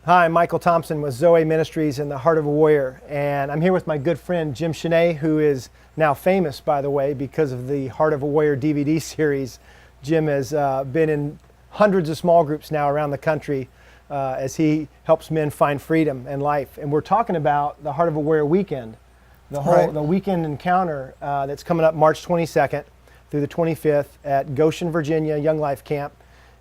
Hi, I'm Michael Thompson with Zoe Ministries and the Heart of a Warrior, and I'm here with my good friend Jim Chenet, who is now famous, by the way, because of the Heart of a Warrior DVD series. Jim has been in hundreds of small groups now around the country as he helps men find freedom and life. And we're talking about the Heart of a Warrior weekend, the weekend encounter that's coming up March 22nd through the 25th at Goshen, Virginia, Young Life Camp.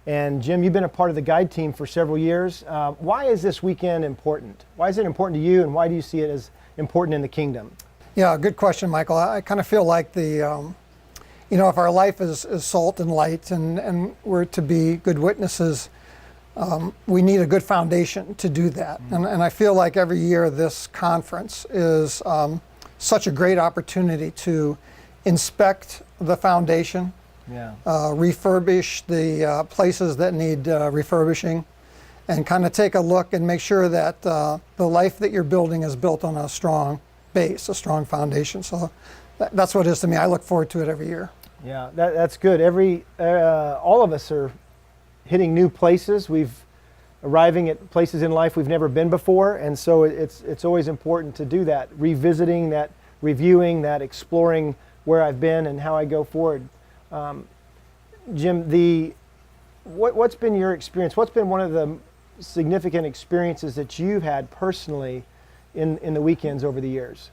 And Jim, you've been a part of the guide team for several years. Why is this weekend important? Why is it important to you, and why do you see it as important in the kingdom? Yeah, good question, Michael. I kind of feel like if our life is salt and light and we're to be good witnesses, we need a good foundation to do that. And I feel like every year this conference is such a great opportunity to inspect the foundation, refurbish the places that need refurbishing, and kind of take a look and make sure that the life that you're building is built on a strong base, a strong foundation. So that's what it is to me. I look forward to it every year. Yeah, that's good. All of us are hitting new places. Arriving at places in life we've never been before, and so it's always important to do that, revisiting that, reviewing that, exploring where I've been and how I go forward. Jim, what's been your experience? What's been one of the significant experiences that you've had personally in the weekends over the years?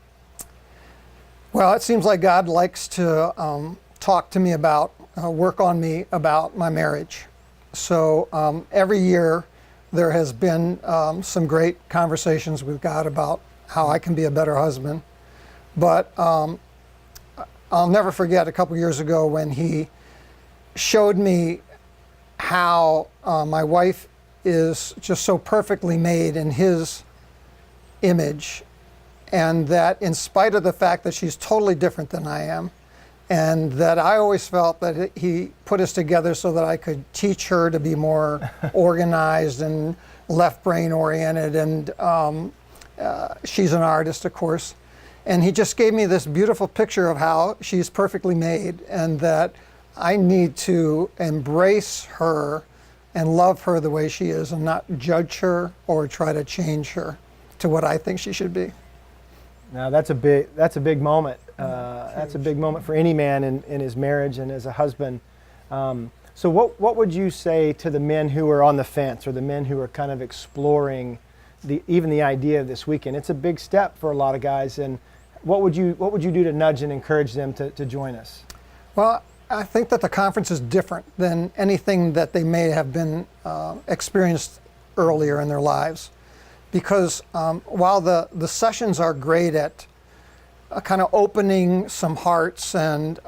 Well, it seems like God likes to talk to me about, work on me about my marriage. So every year there has been some great conversations with God about how I can be a better husband. But I'll never forget a couple years ago when he showed me how my wife is just so perfectly made in his image, and that in spite of the fact that she's totally different than I am, and that I always felt that he put us together so that I could teach her to be more organized and left brain oriented, and she's an artist, of course. And he just gave me this beautiful picture of how she's perfectly made, and that I need to embrace her and love her the way she is and not judge her or try to change her to what I think she should be. Now that's a big moment. That's a big moment for any man in his marriage and as a husband. So what would you say to the men who are on the fence, or the men who are kind of exploring even the idea of this weekend? It's a big step for a lot of guys, and what would you do to nudge and encourage them to join us? Well, I think that the conference is different than anything that they may have been experienced earlier in their lives, because while the sessions are great at kind of opening some hearts and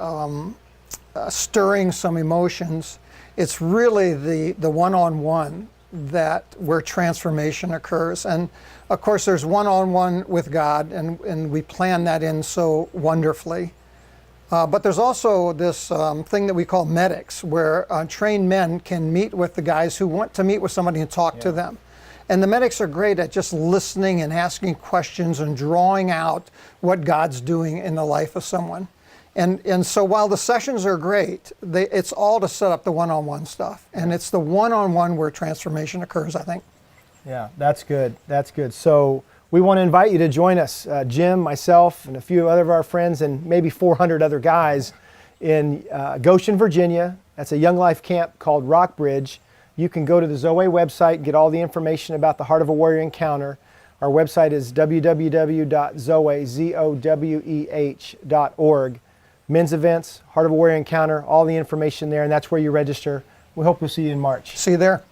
stirring some emotions, it's really the one-on-one where transformation occurs. And of course there's one-on-one with God, and we plan that in so wonderfully. But there's also this thing that we call medics, where trained men can meet with the guys who want to meet with somebody and talk to them. And the medics are great at just listening and asking questions and drawing out what God's doing in the life of someone. And so while the sessions are great, it's all to set up the one-on-one stuff. And it's the one-on-one where transformation occurs, I think. Yeah, that's good. That's good. So we want to invite you to join us, Jim, myself, and a few other of our friends, and maybe 400 other guys in Goshen, Virginia. That's a Young Life camp called Rockbridge. You can go to the Zoe website and get all the information about the Heart of a Warrior Encounter. Our website is www.zoe.org. Men's events, Heart of a Warrior Encounter, all the information there, and that's where you register. We hope we'll see you in March. See you there.